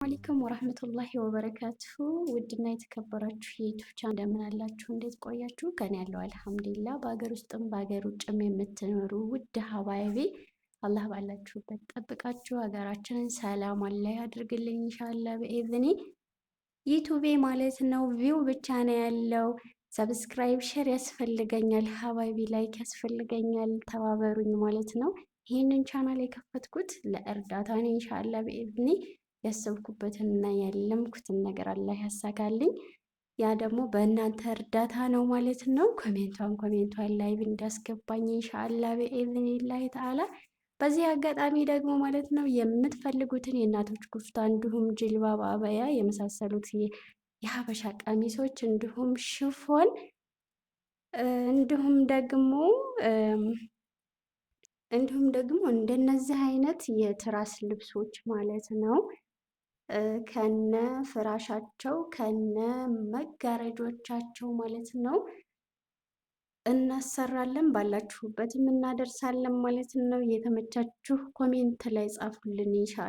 አለይኩም ወራህመቱላሂ ወበረካቱሁ ውድና የተከበራችሁ የዩቲዩብ ቻናል እንደምን አላችሁ? እንዴት ቆያችሁ? ከኔ ያለው አልሐምዱሊላህ። በሀገር ውስጥም በሀገር ውጭም የምትኖሩ ውድ ሀባይቢ አላህ ባላችሁበት ጠብቃችሁ ሀገራችንን ሰላም አላህ ያድርግልኝ ኢንሻአላህ በኢዝኒ። ዩቲዩቤ ማለት ነው ቪው ብቻ ነው ያለው። ሰብስክራይብ ሼር ያስፈልገኛል፣ ሀባይቢ ላይክ ያስፈልገኛል። ተባበሩኝ ማለት ነው። ይህንን ቻናል የከፈትኩት ለእርዳታ ነው ኢንሻአላህ በኢዝኒ። ያሰብኩበትንና ያለምኩትን ነገር አላህ ያሳካልኝ። ያ ደግሞ በእናንተ እርዳታ ነው ማለት ነው። ኮሜንቷን ላይቭ እንዳስገባኝ ኢንሻአላህ በኢዝኒላህ ተዓላ። በዚህ አጋጣሚ ደግሞ ማለት ነው የምትፈልጉትን የእናቶች ኩፍታ እንዲሁም ጅልባብ፣ አበያ የመሳሰሉት የሀበሻ ቀሚሶች እንዲሁም ሽፎን እንዲሁም ደግሞ እንደነዚህ አይነት የትራስ ልብሶች ማለት ነው ከነ ፍራሻቸው ከነ መጋረጆቻቸው ማለት ነው እናሰራለን። ባላችሁበትም እናደርሳለን ማለት ነው። የተመቻችሁ ኮሜንት ላይ ጻፉልን ኢንሻአላህ።